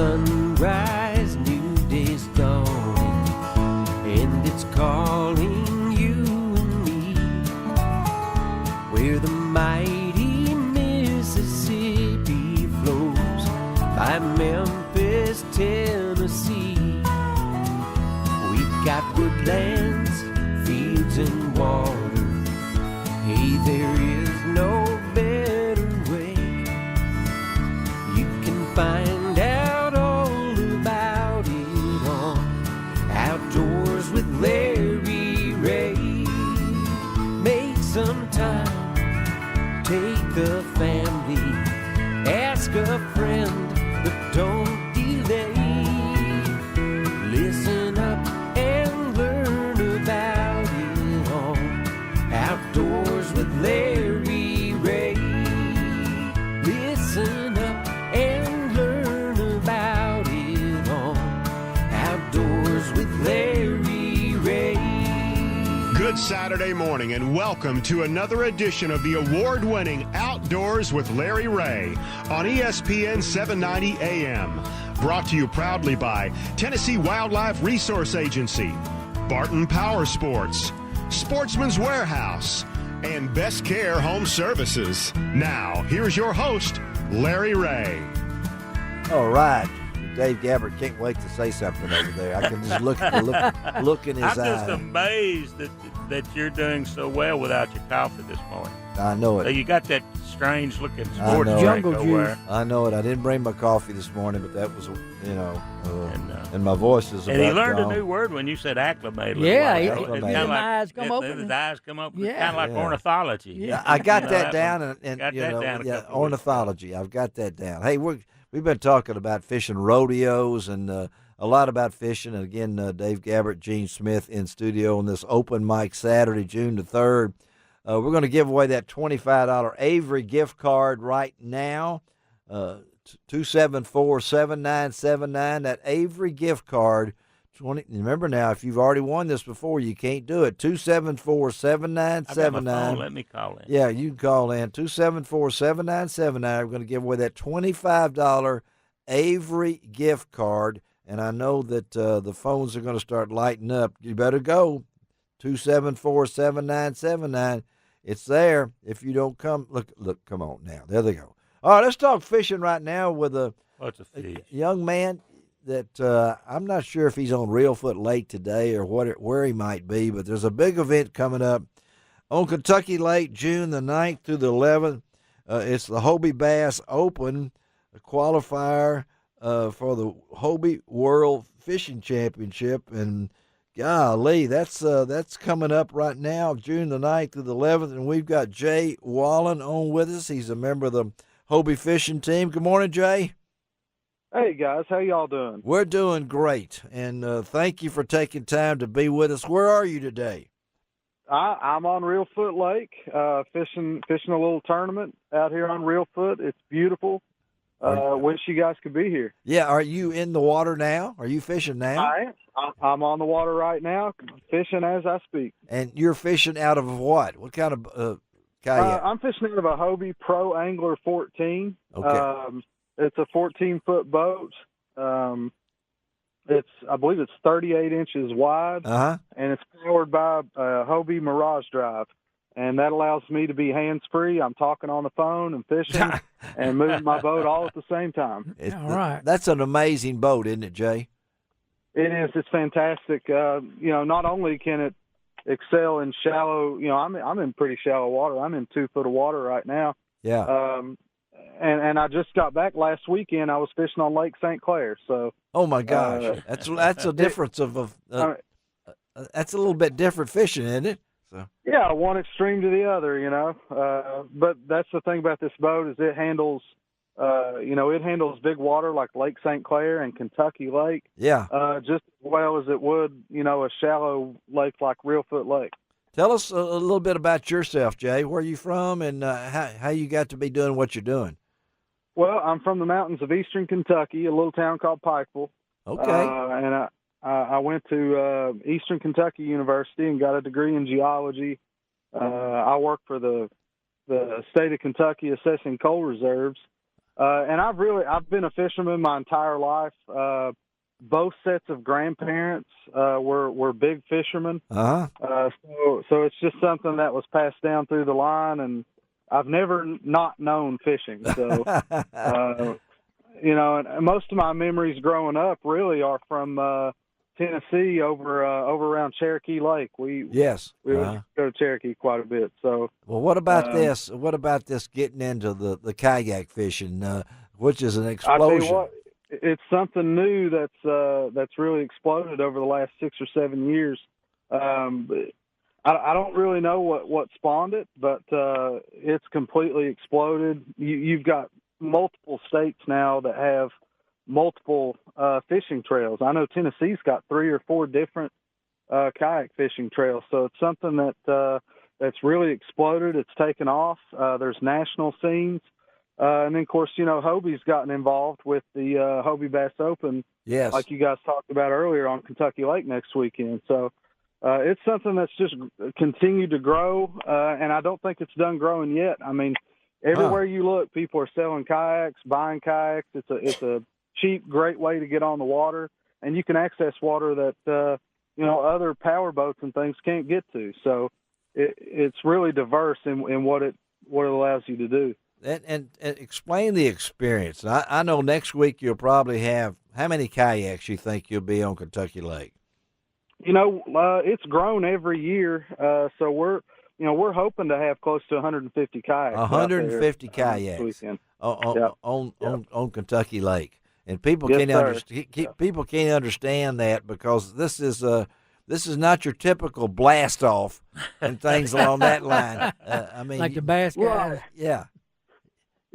sunrise, new day's dawning, and it's calling you and me, where the mighty Mississippi flows by Memphis, Tennessee. We've got woodlands, fields, and water. Hey, there is no better way. You can find out all about it on Outdoors with Larry Ray. Make some time, take the family, ask a friend, but don't delay. Listen up and learn about it all. Outdoors with Larry Ray. Listen up and learn about it all. Outdoors with Larry Ray. Good Saturday morning and welcome to another edition of the award-winning Outdoors with Larry Ray on ESPN 790 AM. Brought to you proudly by Tennessee Wildlife Resource Agency, Barton Power Sports, Sportsman's Warehouse, and Best Care Home Services. Now, here's your host, Larry Ray. All right. Dave Gabbert can't wait to say something over there. I can just look at the look in his eyes. I'm just amazed that you're doing so well without your coffee this morning. I know it. So you got that strange-looking sports drink Jungle over juice. I know it. I didn't bring my coffee this morning, but that was, and my voice is about And he learned gone. a new word when you said acclimate. Yeah, he- It's his kinda eyes come open. His eyes come open. Yeah. Kind of like Yeah. ornithology. Yeah. I got You know, that down, and got that down a couple of weeks ornithology. I've got that down. Hey, we've been talking about fishing rodeos and a lot about fishing. And again, Dave Gabbert, Gene Smith in studio on this open mic Saturday, June the 3rd. We're going to give away that $25 Avery gift card right now. 274-7979. That Avery gift card. Remember now, if you've already won this before, you can't do it. 274-7979. Let me call in. Yeah, you can call in. 274-7979. We're going to give away that $25 Avery gift card. And I know that the phones are going to start lighting up. You better go. 274-7979. It's there. If you don't come, look, come on now. There they go. All right, let's talk fishing right now with What's a fish? young man that I'm not sure if he's on Reelfoot Lake today or where he might be, but there's a big event coming up on Kentucky Lake, June the 9th through the 11th. It's the Hobie Bass Open, a qualifier for the Hobie World Fishing Championship, and golly, that's coming up right now, June the 9th through the 11th, and we've got Jay Wallen on with us. He's a member of the Hobie fishing team. Good morning, Jay. Hey, guys. How y'all doing? We're doing great, and thank you for taking time to be with us. Where are you today? I'm on Reelfoot Lake, fishing a little tournament out here on Reelfoot. It's beautiful. Wish you guys could be here. Yeah, are you in the water now? Are you fishing now? I am. I'm on the water right now, fishing as I speak. And you're fishing out of what? What kind of kayak? I'm fishing out of a Hobie Pro Angler 14. Okay. It's a 14-foot boat. I believe it's 38 inches wide, Uh-huh. and it's powered by a Hobie Mirage Drive. And that allows me to be hands-free. I'm talking on the phone and fishing and moving my boat all at the same time. All right. That's an amazing boat, isn't it, Jay? It is. It's fantastic. Not only can it excel in shallow, I'm in pretty shallow water. I'm in 2 foot of water right now. Yeah. And I just got back last weekend. I was fishing on Lake St. Clair. So. Oh my gosh, that's a difference of that's a little bit different fishing, isn't it? So. Yeah, one extreme to the other, but that's the thing about this boat is it handles, it handles big water like Lake St. Clair and Kentucky Lake. Yeah. Just as well as it would, a shallow lake like Reelfoot Lake. Tell us a little bit about yourself, Jay. Where are you from, and how you got to be doing what you're doing? Well, I'm from the mountains of eastern Kentucky, a little town called Pikeville. Okay. And I went to Eastern Kentucky University and got a degree in geology. I work for the state of Kentucky assessing coal reserves. And I've been a fisherman my entire life. Both sets of grandparents were big fishermen. So it's just something that was passed down through the line, and I've never not known fishing. So, and most of my memories growing up really are from Tennessee over around Cherokee Lake. We would go to Cherokee quite a bit. So, well, what about this? What about this getting into the kayak fishing, which is an explosion? I tell you what, it's something new that's really exploded over the last 6 or 7 years. I don't really know what spawned it, but it's completely exploded. You've got multiple states now that have multiple fishing trails. I know Tennessee's got 3 or 4 different kayak fishing trails, so it's something that's really exploded. It's taken off. There's national scenes. And then, of course, Hobie's gotten involved with the Hobie Bass Open, like you guys talked about earlier, on Kentucky Lake next weekend. So it's something that's just continued to grow, and I don't think it's done growing yet. I mean, everywhere you look, people are selling kayaks, buying kayaks. It's a cheap, great way to get on the water, and you can access water that other power boats and things can't get to. So it's really diverse in what it allows you to do. And explain the experience. I know next week you'll probably have, how many kayaks you think you'll be on Kentucky Lake? It's grown every year. So we're hoping to have close to 150 kayaks. 150 kayaks on Kentucky Lake, and people people can't understand that, because this is not your typical blast off and things along that line. I mean, like the bass guy. Right.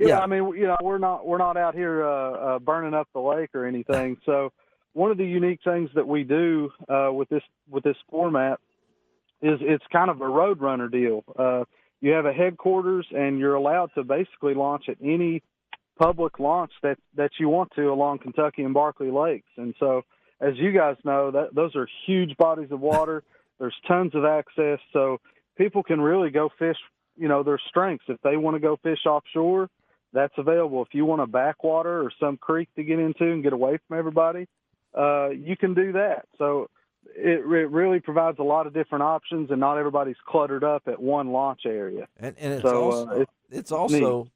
Yeah, I mean, we're not out here burning up the lake or anything. So one of the unique things that we do with this format is it's kind of a road runner deal. You have a headquarters, and you're allowed to basically launch at any public launch that you want to along Kentucky and Barkley Lakes. And so, as you guys know, those are huge bodies of water. There's tons of access, so people can really go fish, their strengths. If they want to go fish offshore, that's available. If you want a backwater or some creek to get into and get away from everybody, you can do that. So it really provides a lot of different options, and not everybody's cluttered up at one launch area. And it's also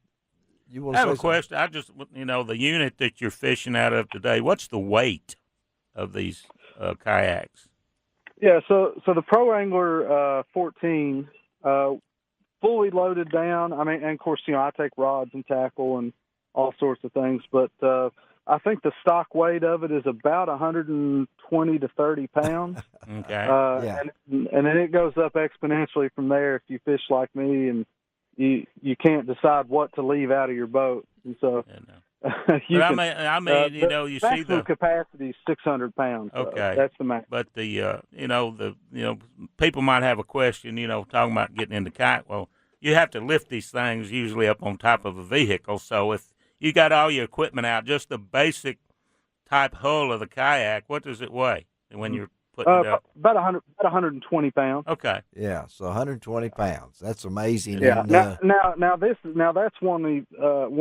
you want to I have a question. I just, the unit that you're fishing out of today, what's the weight of these kayaks? Yeah, so the Pro Angler 14, fully loaded down. I mean, and of course, I take rods and tackle and all sorts of things, but I think the stock weight of it is about 120 to 30 pounds. Okay. And then it goes up exponentially from there if you fish like me and you can't decide what to leave out of your boat. And so you see the capacity is 600 pounds. Okay. So that's the max. But the people might have a question, talking about getting into kayak. Well, you have to lift these things usually up on top of a vehicle. So if you got all your equipment out, just the basic type hull of the kayak, what does it weigh when you're putting it up? About 120 pounds. Okay. Yeah, so 120 pounds. That's amazing. Yeah. And, now that's one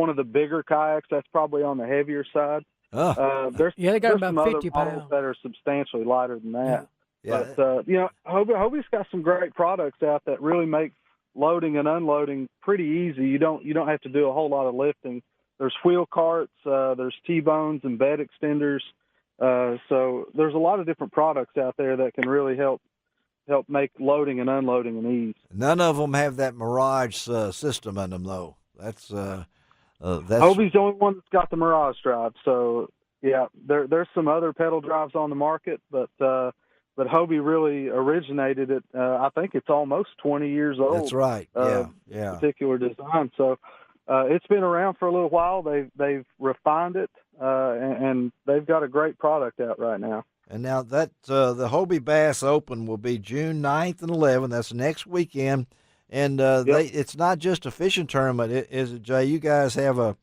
of the bigger kayaks. That's probably on the heavier side. They got about 50 pounds that are substantially lighter than that. Yeah. But Hobie's got some great products out that really make loading and unloading pretty easy. You don't have to do a whole lot of lifting. There's wheel carts, there's T-bones and bed extenders. So there's a lot of different products out there that can really help make loading and unloading an ease. None of them have that Mirage system in them, though. That's Hobie's the only one that's got the Mirage drive. So yeah, there's some other pedal drives on the market, but Hobie really originated it. I think it's almost 20 years old. That's right. Yeah. Particular design. So it's been around for a little while. They've refined it, and they've got a great product out right now. And now that the Hobie Bass Open will be June 9th and 11th. That's next weekend. And it's not just a fishing tournament, is it, Jay? You guys have a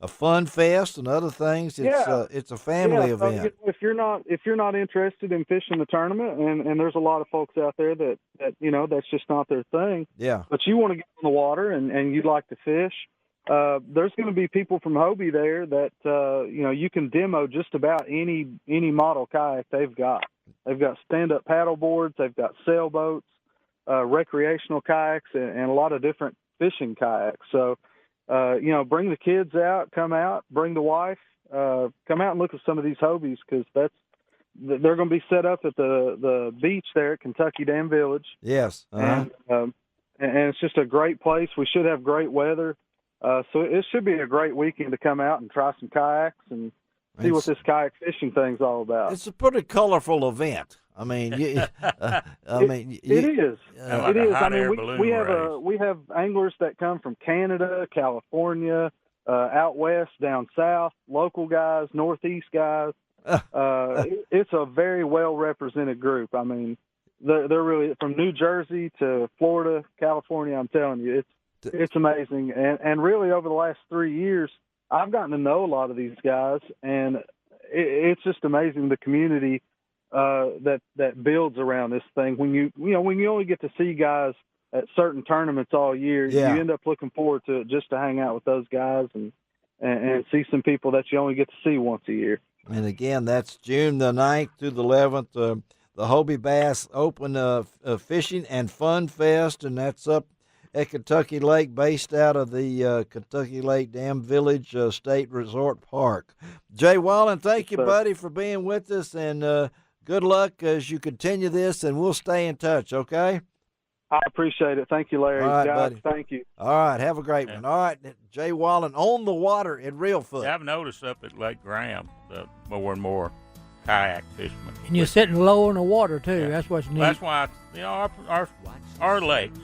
fun fest and other things. It's a family event. If you're not interested in fishing the tournament, and there's a lot of folks out there that that's just not their thing. Yeah. But you want to get in the water and you'd like to fish. there's going to be people from Hobie there that you can demo just about any model kayak they've got. They've got stand-up paddle boards, they've got sailboats, recreational kayaks, and a lot of different fishing kayaks. So, bring the kids out, come out, bring the wife, come out and look at some of these Hobies, because they're going to be set up at the beach there at Kentucky Dam Village. Yes. Uh-huh. And it's just a great place. We should have great weather. So it should be a great weekend to come out and try some kayaks and see what this kayak fishing thing's all about. It's a pretty colorful event. I mean, it is. It is. I mean, we have anglers that come from Canada, California, out west, down south, local guys, Northeast guys. It's a very well represented group. I mean, they're really from New Jersey to Florida, California. I'm telling you, it's amazing. And really, over the last 3 years, I've gotten to know a lot of these guys, and it's just amazing the community that builds around this thing. When you only get to see guys at certain tournaments all year, you end up looking forward to it just to hang out with those guys and see some people that you only get to see once a year. And again, that's June the 9th through the 11th, the Hobie Bass Open Fishing and Fun Fest, and that's up at Kentucky Lake, based out of the Kentucky Lake Dam Village State Resort Park. Jay Wallen, thank you, buddy, for being with us, and good luck as you continue this, and we'll stay in touch, okay? I appreciate it. Thank you, Larry. All right, guys, buddy. Thank you. All right, have a great one. All right, Jay Wallen on the water in Reelfoot. Yeah, I've noticed up at Lake Graham more and more kayak fishermen. And you're sitting low in the water, too. Yeah. That's what's neat. That's why, our lakes,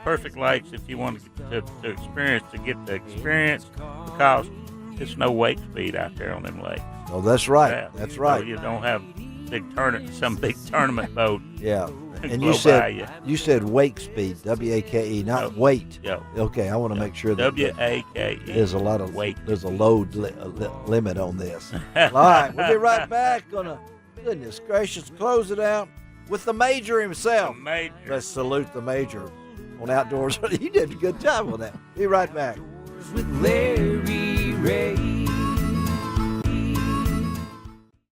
perfect lakes if you want to get the experience, because it's no wake speed out there on them lakes. Oh, that's right. Yeah. That's right. So you don't have some big tournament boat. Yeah. And you said wake speed, W-A-K-E, not weight. Yeah. Okay, I want to make sure that W-A-K-E. There's a lot of weight. There's a load limit on this. All right, we'll be right back. Goodness gracious, close it out with the Major himself. The Major. Let's salute the Major on Outdoors. You did a good job on that. Be right back. With Larry Ray.